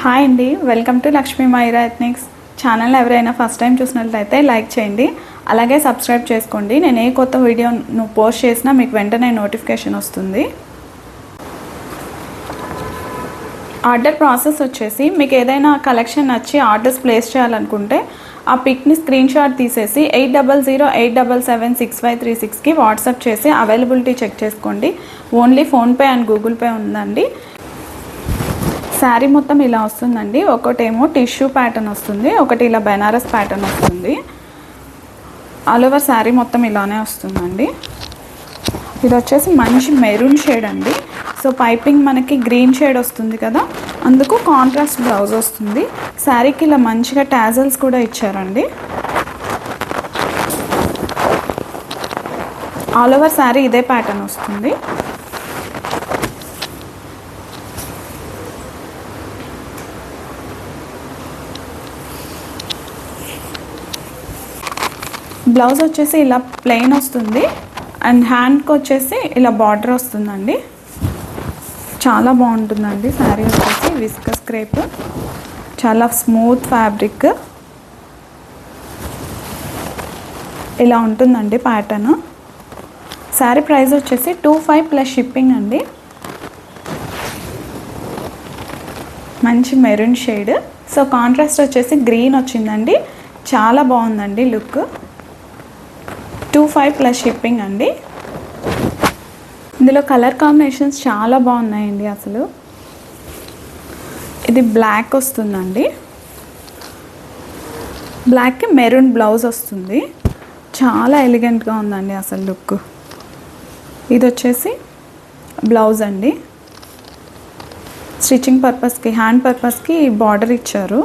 Hi అండి, welcome to Lakshmi Maira ethnics channel. ఎవరైనా first time చూసినట్లయితే లైక్ చేయండి, అలాగే సబ్స్క్రైబ్ చేసుకోండి. నేను ఏ కొత్త వీడియోను పోస్ట్ చేసినా మీకు వెంటనే నోటిఫికేషన్ వస్తుంది. ఆర్డర్ ప్రాసెస్ వచ్చేసి, మీకు ఏదైనా కలెక్షన్ నచ్చి ఆర్డర్స్ ప్లేస్ చేయాలనుకుంటే ఆ పిక్ని స్క్రీన్ షాట్ తీసేసి 8008776536కి వాట్సాప్ చేసి అవైలబిలిటీ చెక్ చేసుకోండి. Only PhonePe and Google pay ఉందండి. శారీ మొత్తం ఇలా వస్తుందండి. ఒకటేమో టిష్యూ ప్యాటర్న్ వస్తుంది, ఒకటి ఇలా బెనారస్ ప్యాటర్న్ వస్తుంది. ఆల్ ఓవర్ శారీ మొత్తం ఇలానే వస్తుందండి. ఇది వచ్చేసి మంచి మెరూన్ షేడ్ అండి. సో పైపింగ్ మనకి గ్రీన్ షేడ్ వస్తుంది కదా, అందుకు కాంట్రాస్ట్ బ్లౌజ్ వస్తుంది. శారీకి ఇలా మంచిగా టాజల్స్ కూడా ఇచ్చారండి. ఆల్ ఓవర్ శారీ ఇదే ప్యాటర్న్ వస్తుంది. బ్లౌజ్ వచ్చేసి ఇలా ప్లెయిన్ వస్తుంది అండ్ హ్యాండ్కి వచ్చేసి ఇలా బార్డర్ వస్తుందండి. చాలా బాగుంటుందండి శారీ. వచ్చేసి విస్కస్ క్రేప్, చాలా స్మూత్ ఫ్యాబ్రిక్, ఇలా ఉంటుందండి ప్యాటర్న్. శారీ ప్రైస్ వచ్చేసి 25 ప్లస్ షిప్పింగ్ అండి. మంచి మెరూన్ షేడ్. సో కాంట్రాస్ట్ వచ్చేసి గ్రీన్ వచ్చిందండి. చాలా బాగుందండి లుక్. 25 ప్లస్ షిప్పింగ్ అండి. ఇందులో కలర్ కాంబినేషన్స్ చాలా బాగున్నాయండి. అసలు ఇది బ్లాక్ వస్తుందండి, బ్లాక్కి మెరూన్ బ్లౌజ్ వస్తుంది. చాలా ఎలిగెంట్గా ఉందండి అసలు లుక్. ఇది వచ్చేసి బ్లౌజ్ అండి. స్టిచ్చింగ్ పర్పస్కి, హ్యాండ్ పర్పస్కి బార్డర్ ఇచ్చారు.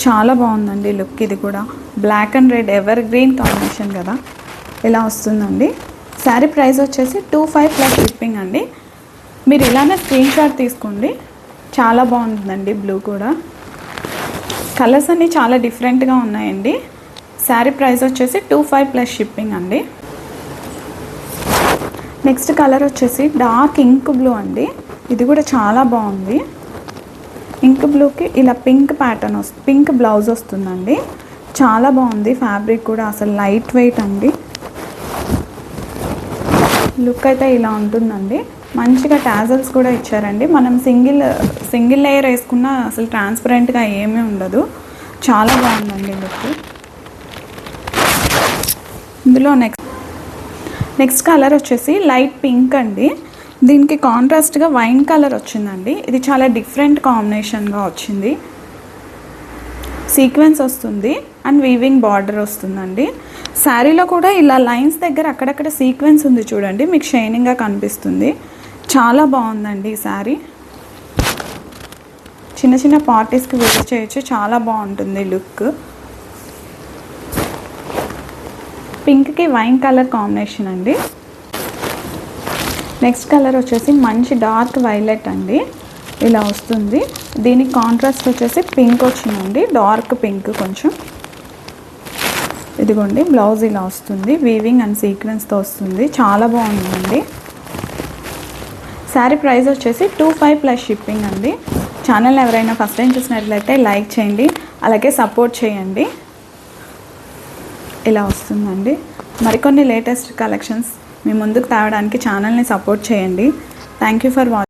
చాలా బాగుందండి లుక్. ఇది కూడా black and red evergreen combination కదా, ఇలా వస్తుందండి. శారీ ప్రైస్ వచ్చేసి 25 ప్లస్ షిప్పింగ్ అండి. మీరు ఇలానే స్క్రీన్ షాట్ తీసుకోండి. చాలా బాగుంటుందండి బ్లూ కూడా. కలర్స్ అన్నీ చాలా డిఫరెంట్గా ఉన్నాయండి. శారీ ప్రైస్ వచ్చేసి 25 ప్లస్ షిప్పింగ్ అండి. నెక్స్ట్ కలర్ వచ్చేసి డార్క్ ఇంక్ బ్లూ అండి. ఇది కూడా చాలా బాగుంది. ఇంక్ బ్లూకి ఇలా పింక్ ప్యాటర్న్ వస్తుంది, పింక్ బ్లౌజ్ వస్తుందండి. చాలా బాగుంది ఫ్యాబ్రిక్ కూడా, అసలు లైట్ వెయిట్ అండి. లుక్ అయితే ఇలా ఉంటుందండి. మంచిగా టాజల్స్ కూడా ఇచ్చారండి. మనం సింగిల్ లేయర్ వేసుకున్నా అసలు ట్రాన్స్పరెంట్గా ఏమీ ఉండదు. చాలా బాగుందండి లుక్. ఇందులో నెక్స్ట్ కలర్ వచ్చేసి లైట్ పింక్ అండి. దీనికి కాంట్రాస్ట్గా వైన్ కలర్ వచ్చిందండి. ఇది చాలా డిఫరెంట్ కాంబినేషన్గా వచ్చింది. సీక్వెన్స్ వస్తుంది అండ్ వీవింగ్ బార్డర్ వస్తుందండి. శారీలో కూడా ఇలా లైన్స్ దగ్గర అక్కడక్కడ సీక్వెన్స్ ఉంది చూడండి, మీకు షైనింగ్గా కనిపిస్తుంది. చాలా బాగుందండి ఈ శారీ. చిన్న చిన్న పార్టీస్కి వేర్ చేయొచ్చు. చాలా బాగుంటుంది లుక్. పింక్కి వైన్ కలర్ కాంబినేషన్ అండి. నెక్స్ట్ కలర్ వచ్చేసి మంచి డార్క్ వైలెట్ అండి. ఇలా వస్తుంది. దీనికి కాంట్రాస్ట్ వచ్చేసి పింక్ వచ్చిందండి, డార్క్ పింక్ కొంచెం. ఇదిగోండి బ్లౌజ్ ఇలా వస్తుంది, వీవింగ్ అండ్ సీక్వెన్స్తో వస్తుంది. చాలా బాగుందండి. శారీ ప్రైస్ వచ్చేసి 25 ప్లస్ షిప్పింగ్ అండి. ఛానల్ ఎవరైనా ఫస్ట్ టైం చూసినట్లయితే లైక్ చేయండి, అలాగే సపోర్ట్ చేయండి. ఇలా వస్తుందండి. మరికొన్ని లేటెస్ట్ కలెక్షన్స్ మీ ముందుకు తేవడానికి ఛానల్ని సపోర్ట్ చేయండి. Thank you for watching.